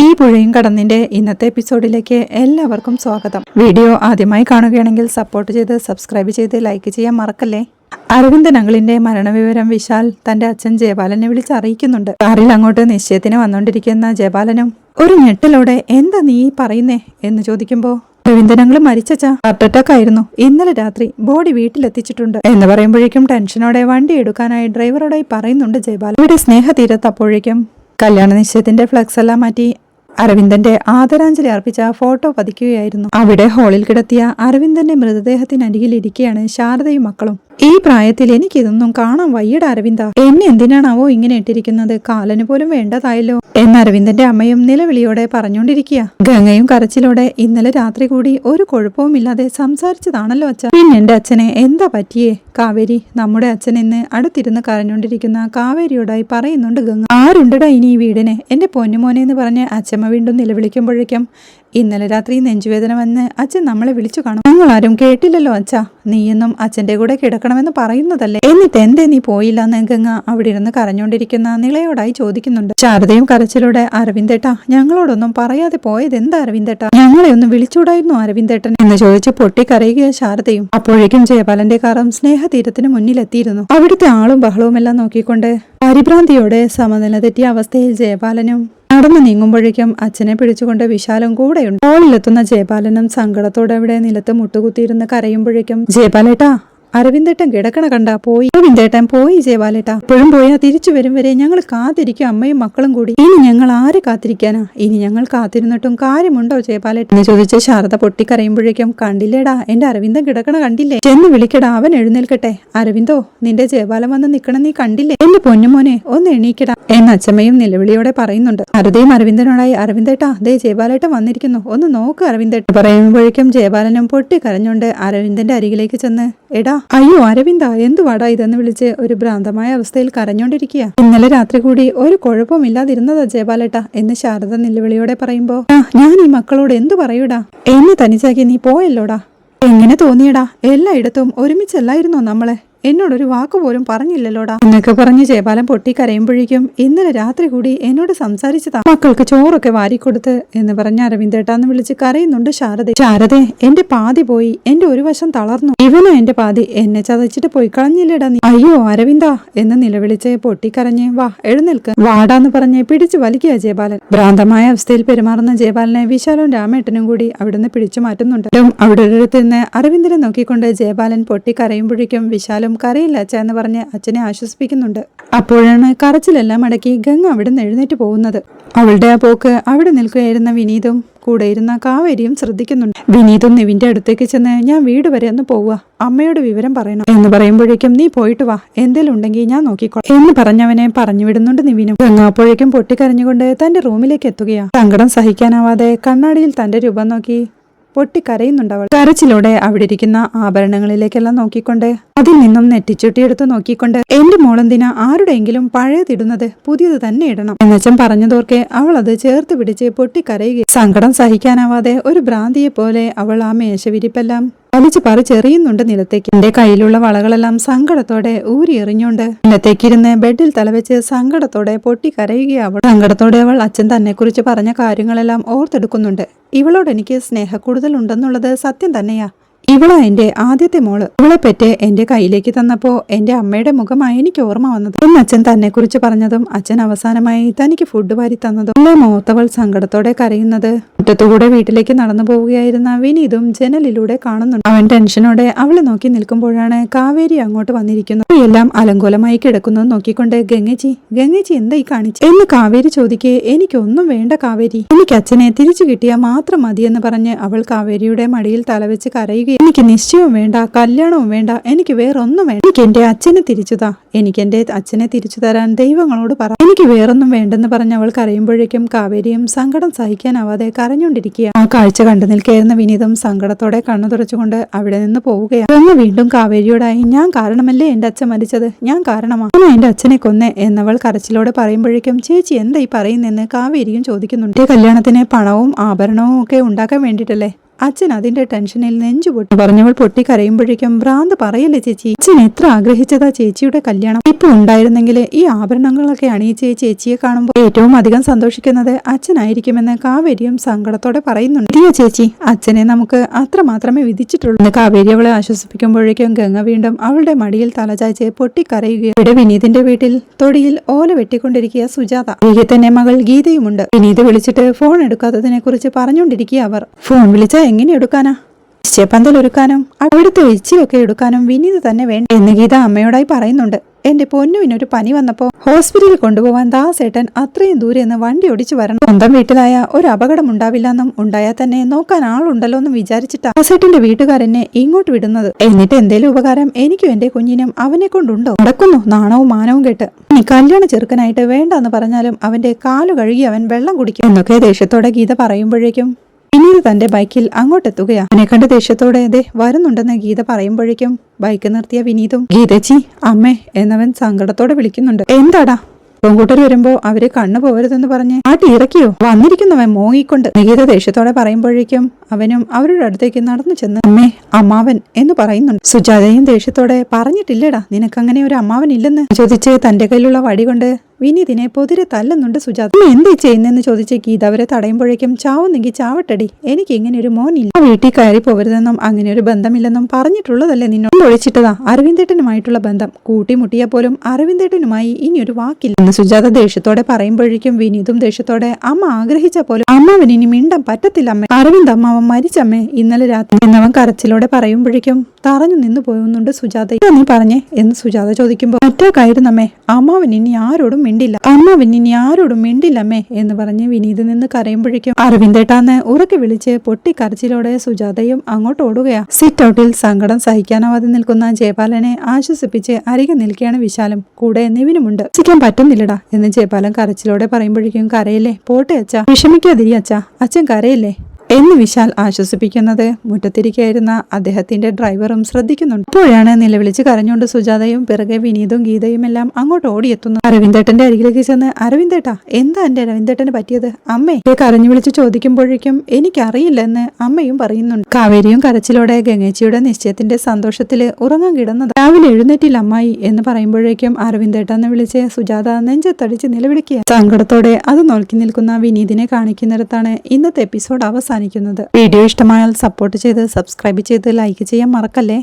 ഈ പുഴയും കടന്നിന്റെ ഇന്നത്തെ എപ്പിസോഡിലേക്ക് എല്ലാവർക്കും സ്വാഗതം. വീഡിയോ ആദ്യമായി കാണുകയാണെങ്കിൽ സപ്പോർട്ട് ചെയ്ത് സബ്സ്ക്രൈബ് ചെയ്ത് ലൈക്ക് ചെയ്യാൻ മറക്കല്ലേ. അരവിന്ദൻ അങ്കിളിന്റെ മരണവിവരം വിശാൽ തന്റെ അച്ഛൻ ജയപാലനെ വിളിച്ച് അറിയിക്കുന്നുണ്ട്. കാറിൽ അങ്ങോട്ട് നിശ്ചയത്തിന് വന്നുകൊണ്ടിരിക്കുന്ന ജയപാലനും ഒരു ഞെട്ടലോടെ എന്താ നീ പറയുന്നേ എന്ന് ചോദിക്കുമ്പോ അരവിന്ദൻ അങ്കിൾ മരിച്ച ഹാർട്ട് അറ്റാക്ക് ആയിരുന്നു, ഇന്നലെ രാത്രി ബോഡി വീട്ടിലെത്തിച്ചിട്ടുണ്ട് എന്ന് പറയുമ്പോഴേക്കും ടെൻഷനോടെ വണ്ടി എടുക്കാനായി ഡ്രൈവറോടായി പറയുന്നുണ്ട് ജയപാലൻ. ഇവിടെ സ്നേഹതീരത്ത് അപ്പോഴേക്കും കല്യാണ നിശ്ചയത്തിന്റെ ഫ്ലക്സ് എല്ലാം മാറ്റി അരവിന്ദന്റെ ആദരാഞ്ജലി അർപ്പിച്ച ഫോട്ടോ പതിക്കുകയായിരുന്നു. അവിടെ ഹാളിൽ കിടത്തിയ അരവിന്ദന്റെ മൃതദേഹത്തിനരികിൽ ഇരിക്കുകയാണ് ശാരദയും മക്കളും. ഈ പ്രായത്തിൽ എനിക്കിതൊന്നും കാണാൻ വയ്യട അരവിന്ദ, എന്നെ എന്തിനാണാവോ ഇങ്ങനെ ഇട്ടിരിക്കുന്നത്, കാലന് പോലും വേണ്ടതായല്ലോ എന്ന് അരവിന്ദന്റെ അമ്മയും നിലവിളിയോടെ പറഞ്ഞുകൊണ്ടിരിക്കുക. ഗംഗയും കരച്ചിലോടെ ഇന്നലെ രാത്രി കൂടി ഒരു കുഴപ്പവുമില്ലാതെ സംസാരിച്ചതാണല്ലോ അച്ഛ, പിന്നെ എന്റെ അച്ഛനെ എന്താ പറ്റിയേ കാവേരി, നമ്മുടെ അച്ഛൻ എന്ന് അടുത്തിരുന്ന് കരഞ്ഞുകൊണ്ടിരിക്കുന്ന കാവേരിയോടായി പറയുന്നുണ്ട് ഗംഗ. ആരുണ്ടടാ ഇനി ഈ വീടിനെ, എന്റെ പൊന്നുമോനെ എന്ന് പറഞ്ഞ് അച്ഛമ്മ വീണ്ടും നിലവിളിക്കുമ്പോഴേക്കും ഇന്നലെ രാത്രി നെഞ്ചുവേദന വന്ന് അച്ഛൻ നമ്മളെ വിളിച്ചു കാണും. ഞങ്ങളാരും കേട്ടില്ലല്ലോ അച്ഛ, നീയെന്നും അച്ഛന്റെ കൂടെ കിടക്കണമെന്ന് പറയുന്നതല്ലേ, എന്നിട്ട് എന്തേ നീ പോയില്ലെന്ന് ഗംഗ അവിടെ ഇരുന്ന് കരഞ്ഞുകൊണ്ടിരിക്കുന്ന നിളയോടായി ചോദിക്കുന്നുണ്ട്. ശാരദയും കരച്ചിലൂടെ അരവിന്ദേട്ടാ ഞങ്ങളോടൊന്നും പറയാതെ പോയത് എന്താ അരവിന്ദേട്ടാ, ഞങ്ങളെ ഒന്ന് വിളിച്ചൂടായിരുന്നു അരവിന്ദേട്ടൻ എന്ന് ചോദിച്ച് പൊട്ടിക്കരയുക ശാരദയും. അപ്പോഴേക്കും ജയപാലന്റെ കാറും സ്നേഹതീരത്തിന് മുന്നിലെത്തിയിരുന്നു. അവിടുത്തെ ആളും ബഹളവും എല്ലാം നോക്കിക്കൊണ്ട് പരിഭ്രാന്തിയോടെ സമനില തെറ്റിയ അവസ്ഥയിൽ ജയപാലനും നടന്നു നീങ്ങുമ്പോഴേക്കും അച്ഛനെ പിടിച്ചുകൊണ്ട് വിശാലും കൂടെയുണ്ട്. ഹോളിലെത്തുന്ന ജയപാലനും സങ്കടത്തോടെ അവിടെ നിലത്ത് മുട്ടുകുത്തിയിരുന്ന് കരയുമ്പോഴേക്കും ജയപാലേട്ടാ അരവിന്ദേട്ടൻ കിടക്കണ കണ്ട പോയി, അരവിന്ദേട്ടൻ പോയി ജയപാലേട്ടാ, ഇപ്പോഴും പോയാ തിരിച്ചു വരും വരെ ഞങ്ങൾ കാത്തിരിക്കും അമ്മയും മക്കളും കൂടി, ഇനി ഞങ്ങൾ ആരെ കാത്തിരിക്കാനാ, ഇനി ഞങ്ങൾ കാത്തിരുന്നിട്ടും കാര്യമുണ്ടോ ജയപാലേട്ടൻ എന്ന് ചോദിച്ച് ശാരദ പൊട്ടിക്കരയുമ്പോഴേക്കും കണ്ടില്ലേടാ എന്റെ അരവിന്ദൻ കിടക്കണ കണ്ടില്ലേ, ചെന്ന് വിളിക്കടാ അവൻ എഴുന്നേൽക്കട്ടെ, അരവിന്ദോ നിന്റെ ജയപാലൻ വന്ന് നിക്കണം നീ കണ്ടില്ലേ, എന്റെ പൊന്നുമോനെ ഒന്ന് എണീക്കടാ എന്ന് അച്ഛമ്മയും നിലവിളിയോടെ പറയുന്നുണ്ട്. അരുതയും അരവിന്ദനോടായി അരവിന്ദേട്ടാ ദേ ജയപാലേട്ടൻ വന്നിരിക്കുന്നു, ഒന്ന് നോക്ക് അരവിന്ദേട്ടൻ പറയുമ്പോഴേക്കും ജയപാലനും പൊട്ടിക്കരഞ്ഞുകൊണ്ട് അരവിന്ദന്റെ അരികിലേക്ക് ചെന്ന് എടാ അയ്യോ അരവിന്ദ എന്തുവാടാ ഇതെന്ന് വിളിച്ച് ഒരു ഭ്രാന്തമായ അവസ്ഥയിൽ കരഞ്ഞോണ്ടിരിക്കുക. ഇന്നലെ രാത്രി കൂടി ഒരു കുഴപ്പമില്ലാതിരുന്നതാ ജയപാലേട്ടാ എന്ന് ശാരദ നിലവിളിയോടെ പറയുമ്പോ ഞാൻ ഈ മക്കളോട് എന്തു പറയൂടാ, എന്നെ തനിച്ചാക്കി നീ പോയല്ലോടാ, എങ്ങനെ തോന്നിയടാ, എല്ലായിടത്തും ഒരുമിച്ചല്ലായിരുന്നോ നമ്മളെ, എന്നോടൊരു വാക്കുപോലും പറഞ്ഞില്ലല്ലോടാ എന്നൊക്കെ പറഞ്ഞ് ജയപാലൻ പൊട്ടിക്കരയുമ്പോഴേക്കും ഇന്നലെ രാത്രി കൂടി എന്നോട് സംസാരിച്ചതാ, മക്കൾക്ക് ചോറൊക്കെ വാരിക്കൊടുത്ത് എന്ന് പറഞ്ഞ അരവിന്ദേട്ടാന്ന് വിളിച്ച് കരയുന്നുണ്ട് ശാരദ. ശാരദേ എന്റെ പാതി പോയി, എന്റെ ഒരു വശം തളർന്നു, ഇവനോ എന്റെ പാതി, എന്നെ ചതച്ചിട്ട് പോയി കളഞ്ഞില്ലടാ നീ, അയ്യോ അരവിന്ദ എന്ന് നിലവിളിച്ച് പൊട്ടിക്കരഞ്ഞ് വാ എഴുന്നേൽക്ക് വാടാന്ന് പറഞ്ഞ് പിടിച്ചു വലിക്കുക ജയപാലൻ. ഭ്രാന്തമായ അവസ്ഥയിൽ പെരുമാറുന്ന ജയപാലനെ വിശാലും രാമേട്ടനും കൂടി അവിടുന്ന് പിടിച്ചു മാറ്റുന്നുണ്ട്. അവിടെ ഒരിടത്തുനിന്ന് അരവിന്ദനെ നോക്കിക്കൊണ്ട് ജയപാലൻ പൊട്ടിക്കരയുമ്പോഴേക്കും വിശാലും കരയില്ല അച്ഛ എന്ന് പറഞ്ഞ് അച്ഛനെ ആശ്വസിപ്പിക്കുന്നുണ്ട്. അപ്പോഴാണ് കരച്ചിലെല്ലാം അടക്കി ഗംഗ അവിടെ നിന്ന് എഴുന്നേറ്റ് പോകുന്നത്. അവളുടെ ആ പോക്ക് അവിടെ നിൽക്കുകയായിരുന്ന വിനീതും കൂടെ ഇരുന്ന കാവേരിയും ശ്രദ്ധിക്കുന്നുണ്ട്. വിനീതും നിവിന്റെ അടുത്തേക്ക് ചെന്ന് ഞാൻ വീട് വരെ ഒന്ന് പോവുക, അമ്മയോട് വിവരം പറയണം എന്ന് പറയുമ്പോഴേക്കും നീ പോയിട്ട് വാ, എന്തേലും ഉണ്ടെങ്കിൽ ഞാൻ നോക്കിക്കോളാം എന്ന് പറഞ്ഞവനെ പറഞ്ഞു വിടുന്നുണ്ട് നിവിനും. ഗംഗ അപ്പോഴേക്കും പൊട്ടിക്കരഞ്ഞുകൊണ്ട് തന്റെ റൂമിലേക്ക് എത്തുകയാ. സങ്കടം സഹിക്കാനാവാതെ കണ്ണാടിയിൽ തന്റെ രൂപം നോക്കി പൊട്ടിക്കരയുന്നുണ്ടവൾ. കരച്ചിലൂടെ അവിടെ ഇരിക്കുന്ന ആഭരണങ്ങളിലേക്കെല്ലാം നോക്കിക്കൊണ്ട് അതിൽ നിന്നും നെറ്റിച്ചുട്ടിയെടുത്ത് നോക്കിക്കൊണ്ട് എന്റെ മോളെന്തിനാ ആരുടെയെങ്കിലും പഴയതിടുന്നത്, പുതിയത് തന്നെ ഇടണം എന്നച്ചൻ പറഞ്ഞതോർക്കെ അവൾ അത് ചേർത്ത് പിടിച്ച് പൊട്ടിക്കരയുക. സങ്കടം സഹിക്കാനാവാതെ ഒരു ഭ്രാന്തിയെ പോലെ അവൾ ആ മേശവിരിപ്പെല്ലാം വലിച്ചു പറിച്ചെറിയുന്നുണ്ട് നിലത്തേക്ക്. എന്റെ കയ്യിലുള്ള വളകളെല്ലാം സങ്കടത്തോടെ ഊരി എറിഞ്ഞുകൊണ്ട് നിലത്തേക്കിരുന്ന് ബെഡിൽ തലവെച്ച് സങ്കടത്തോടെ പൊട്ടിക്കരയുകയാ അവൾ. സങ്കടത്തോടെ അവൾ അച്ഛൻ തന്നെ കുറിച്ച് പറഞ്ഞ കാര്യങ്ങളെല്ലാം ഓർത്തെടുക്കുന്നുണ്ട്. ഇവളോട് എനിക്ക് സ്നേഹക്കൂടുതൽ ഉണ്ടെന്നുള്ളത് സത്യം തന്നെയാ, ഇവളാ എന്റെ ആദ്യത്തെ മോള്, ഇവളെ പറ്റി എന്റെ കയ്യിലേക്ക് തന്നപ്പോ എന്റെ അമ്മയുടെ മുഖമായി എനിക്ക് ഓർമ്മ വന്നത് എന്ന് അച്ഛൻ തന്നെ കുറിച്ച് പറഞ്ഞതും അച്ഛൻ അവസാനമായി തനിക്ക് ഫുഡ് വാരി തന്നതും എല്ലാം ഓർത്തവൾ സങ്കടത്തോടെ കരയുന്നത് മുറ്റത്തുകൂടെ വീട്ടിലേക്ക് നടന്നു പോവുകയായിരുന്ന വിനീതും ജനലിലൂടെ കാണുന്നുണ്ട്. അവൻ ടെൻഷനോടെ അവളെ നോക്കി നിൽക്കുമ്പോഴാണ് കാവേരി അങ്ങോട്ട് വന്നിരിക്കുന്നത്. എല്ലാം അലങ്കോലമായി കിടക്കുന്നത് നോക്കിക്കൊണ്ട് ഗംഗേച്ചി എന്തായി കാണിച്ചു എന്ന് കാവേരി ചോദിക്കേ എനിക്കൊന്നും വേണ്ട കാവേരി, എനിക്ക് അച്ഛനെ തിരിച്ചു കിട്ടിയാൽ മാത്രം മതിയെന്ന് പറഞ്ഞ് അവൾ കാവേരിയുടെ മടിയിൽ തലവെച്ച് കരയുക. എനിക്ക് നിശ്ചയവും വേണ്ട, കല്യാണവും വേണ്ട, എനിക്ക് വേറൊന്നും വേണ്ട, എനിക്ക് എന്റെ അച്ഛനെ തിരിച്ചുതാ, എനിക്ക് എന്റെ അച്ഛനെ തിരിച്ചു തരാൻ ദൈവങ്ങളോട് പറ, എനിക്ക് വേറൊന്നും വേണ്ടെന്ന് പറഞ്ഞ് അവൾ കരയുമ്പോഴേക്കും കാവേരിയും സങ്കടം സഹിക്കാനാവാതെ കരഞ്ഞുകൊണ്ടിരിക്കുക. ആ കാഴ്ച കണ്ടു നിൽക്കുകയായിരുന്ന വിനീതും സങ്കടത്തോടെ കണ്ണു തുറച്ചുകൊണ്ട് അവിടെ നിന്ന് പോവുകയാണ്. അങ്ങ് വീണ്ടും കാവേരിയോടായി ഞാൻ കാരണമല്ലേ എന്റെ അച്ഛൻ മരിച്ചത്, ഞാൻ കാരണമാണ് എന്റെ അച്ഛനെ കൊന്നേ എന്നവൾ കരച്ചിലോടെ പറയുമ്പോഴേക്കും ചേച്ചി എന്തായി പറയുന്നെന്ന് കാവേരിയും ചോദിക്കുന്നുണ്ട്. കല്യാണത്തിന് പണവും ആഭരണവും ഒക്കെ ഉണ്ടാക്കാൻ വേണ്ടിയിട്ടല്ലേ അച്ഛൻ അതിന്റെ ടെൻഷനിൽ നെഞ്ചുപൊട്ടി പറഞ്ഞവൾ പൊട്ടിക്കരയുമ്പോഴേക്കും ഭ്രാന്ത് പറയല്ലേ ചേച്ചി, അച്ഛൻ എത്ര ആഗ്രഹിച്ചതാ ചേച്ചിയുടെ കല്യാണം. ഇപ്പൊ ഉണ്ടായിരുന്നെങ്കിൽ ഈ ആഭരണങ്ങളൊക്കെ അണിയിച്ച് ചേച്ചിയെ കാണുമ്പോൾ ഏറ്റവും അധികം സന്തോഷിക്കുന്നത് അച്ഛനായിരിക്കുമെന്ന് കാവേരിയും സങ്കടത്തോടെ പറയുന്നുണ്ട്. ഇരിയ ചേച്ചി, അച്ഛനെ നമുക്ക് അത്ര മാത്രമേ വിധിച്ചിട്ടുള്ളൂ എന്ന് കാവേരി അവളെ ആശ്വസിപ്പിക്കുമ്പോഴേക്കും ഗംഗ വീണ്ടും അവളുടെ മടിയിൽ തലചായ്ച്ച് പൊട്ടിക്കരയുകയാണ്. ഇവിടെ വിനീതിന്റെ വീട്ടിൽ തൊടിയിൽ ഓല വെട്ടിക്കൊണ്ടിരിക്കുക സുജാത. തിരികെ തന്നെ മകൾ ഗീതയുമുണ്ട്. വിനീത് വിളിച്ചിട്ട് ഫോൺ എടുക്കാത്തതിനെ കുറിച്ച് പറഞ്ഞുകൊണ്ടിരിക്കുക അവർ. ഫോൺ വിളിച്ചാൽ എങ്ങനെ എടുക്കാനാ? നിശ്ചയപന്തൽ ഒരുക്കാനും അവിടുത്തെ വെച്ചിലൊക്കെ എടുക്കാനും വിനീത് തന്നെ വേണ്ട എന്ന് ഗീത അമ്മയോടായി പറയുന്നുണ്ട്. എന്റെ പൊന്നുവിനൊരു പനി വന്നപ്പോ ഹോസ്പിറ്റലിൽ കൊണ്ടുപോകാൻ ദാസേട്ടൻ അത്രയും ദൂരെ നിന്ന് വണ്ടി ഓടിച്ചു വരണം. സ്വന്തം വീട്ടിലായ ഒരു അപകടം ഉണ്ടാവില്ലെന്നും ഉണ്ടായാൽ തന്നെ നോക്കാൻ ആളുണ്ടല്ലോ എന്നും വിചാരിച്ചിട്ടാ ദാസേട്ടന്റെ വീട്ടുകാരെന്നെ ഇങ്ങോട്ട് വിടുന്നത്. എന്നിട്ട് എന്തേലും ഉപകാരം എനിക്കും എന്റെ കുഞ്ഞിനും അവനെ കൊണ്ടുണ്ടോ? നടക്കുന്നു നാണവും മാനവും കേട്ട്. ഇനി കല്യാണ ചെറുക്കനായിട്ട് വേണ്ടെന്ന് പറഞ്ഞാലും അവന്റെ കാലു കഴുകി അവൻ വെള്ളം കുടിക്കും എന്നൊക്കെ ദേഷ്യത്തോടെ ഗീത പറയുമ്പോഴേക്കും വിനീത് തന്റെ ബൈക്കിൽ അങ്ങോട്ടെത്തുകയാ. അവനെ കണ്ട് ദേഷ്യത്തോടെ ദേ വരുന്നുണ്ടെന്ന് ഗീത പറയുമ്പോഴേക്കും ബൈക്ക് നിർത്തിയ വിനീതും ഗീതച്ചി അമ്മേ എന്നവൻ സങ്കടത്തോടെ വിളിക്കുന്നുണ്ട്. എന്താടാ? പെൺകൂട്ടർ വരുമ്പോ അവര് കണ്ണു പോകരുതെന്ന് പറഞ്ഞ് ആട്ടി ഇറക്കിയോ? വന്നിരിക്കുന്നവൻ മോങ്ങിക്കൊണ്ട് ഗീത ദേഷ്യത്തോടെ പറയുമ്പോഴേക്കും അവനും അവരുടെ അടുത്തേക്ക് നടന്നു ചെന്ന് അമ്മേ അമ്മാവൻ എന്ന് പറയുന്നുണ്ട്. സുജാതയും ദേഷ്യത്തോടെ പറഞ്ഞിട്ടില്ലടാ നിനക്കങ്ങനെ ഒരു അമ്മാവൻ ഇല്ലെന്ന് ചോദിച്ച് തന്റെ കയ്യിലുള്ള വടി കൊണ്ട് വിനീതിനെ പൊതിരെ തല്ലുന്നുണ്ട് സുജാത. എന്തേ ചെയ്യുന്നെന്ന് ചോദിച്ച് ഗീത അവരെ തടയുമ്പോഴേക്കും ചാവുന്നെങ്കിൽ ചാവട്ടടി, എനിക്ക് ഇങ്ങനെ ഒരു മോനില്ല, ആ വീട്ടിൽ കയറി പോകരുതെന്നും അങ്ങനെ ഒരു ബന്ധമില്ലെന്നും പറഞ്ഞിട്ടുള്ളതല്ലേ നിന്നോട്. ഒഴിച്ചിട്ടതാ അരവിന്ദേട്ടനുമായിട്ടുള്ള ബന്ധം, കൂട്ടിമുട്ടിയാൽ പോലും അരവിന്ദേട്ടനുമായി ഇനി ഒരു വാക്കില്ല എന്ന് സുജാത ദേഷ്യത്തോടെ പറയുമ്പോഴേക്കും വിനീതും ദേഷ്യത്തോടെ അമ്മ ആഗ്രഹിച്ച പോലും അമ്മാവൻ ഇനി മിണ്ടാൻ പറ്റത്തില്ല അമ്മേ, അരവിന്ദ് അമ്മാവൻ മരിച്ചമ്മേ ഇന്നലെ രാത്രി എന്നവൻ കരച്ചിലോടെ പറയുമ്പോഴേക്കും തറഞ്ഞു നിന്നു പോകുന്നുണ്ട് സുജാത. നീ പറഞ്ഞേ എന്ന് സുജാത ചോദിക്കുമ്പോൾ മറ്റേക്കായിരുന്നമ്മേ, അമ്മാവൻ ഇനി ആരോടും മിണ്ടില്ല, അമ്മാവൻ ഇനി ആരോടും മിണ്ടില്ലമ്മേ എന്ന് പറഞ്ഞ് വിനീത് നിന്ന് കരയുമ്പോഴേക്കും അരവിന്ദേട്ടാന്ന് ഉറക്കെ വിളിച്ച് പൊട്ടിക്കരച്ചിലോടെ സുജാതയും അങ്ങോട്ട് ഓടുകയാ. സിറ്റ് ഔട്ടിൽ സങ്കടം സഹിക്കാനാവാതെ നിൽക്കുന്ന ജയപാലനെ ആശ്വസിപ്പിച്ച് അരികെ നിൽക്കുകയാണ് വിശാലും. കൂടെ നിവിനുമുണ്ട്. രസിക്കാൻ പറ്റുന്നില്ലടാ എന്ന് ജയപാലൻ കരച്ചിലോടെ പറയുമ്പോഴേക്കും കരയില്ലേ, പോട്ടെ അച്ഛാ, വിഷമിക്കാതിരി അച്ഛാ, അച്ഛൻ കരയില്ലേ എന്ന് വിശാൽ ആശ്വസിപ്പിക്കുന്നത് മുറ്റത്തിരിക്കായിരുന്ന അദ്ദേഹത്തിന്റെ ഡ്രൈവറും ശ്രദ്ധിക്കുന്നുണ്ട്. അപ്പോഴാണ് നിലവിളിച്ച് കരഞ്ഞുകൊണ്ട് സുജാതയും പിറകെ വിനീതും ഗീതയും എല്ലാം അങ്ങോട്ട് ഓടിയെത്തുന്നു. അരവിന്ദേട്ടന്റെ അരികിലേക്ക് ചെന്ന് അരവിന്ദേട്ടാ എന്താ എന്റെ അരവിന്ദേട്ടന് പറ്റിയത് അമ്മേ കരഞ്ഞു വിളിച്ച് ചോദിക്കുമ്പോഴേക്കും എനിക്കറിയില്ല എന്ന് അമ്മയും പറയുന്നുണ്ട്. കാവേരിയും കരച്ചിലോടെ ഗംഗേച്ചിയുടെ നിശ്ചയത്തിന്റെ സന്തോഷത്തില് ഉറങ്ങാൻ കിടന്നത്. രാവിലെ എഴുന്നേറ്റില്ല അമ്മായി എന്ന് പറയുമ്പോഴേക്കും അരവിന്ദേട്ടാന്ന് വിളിച്ച് സുജാത നെഞ്ചത്തടിച്ച് നിലവിളിക്കുക. സങ്കടത്തോടെ അത് നോക്കി നിൽക്കുന്ന വിനീതിനെ കാണിക്കുന്നിടത്താണ് ഇന്നത്തെ എപ്പിസോഡ് അവസാനിക്കുന്നത്. വീഡിയോ ഇഷ്ടമായാൽ സപ്പോർട്ട് ചെയ്ത് സബ്സ്ക്രൈബ് ചെയ്ത് ലൈക്ക് ചെയ്യാൻ മറക്കല്ലേ.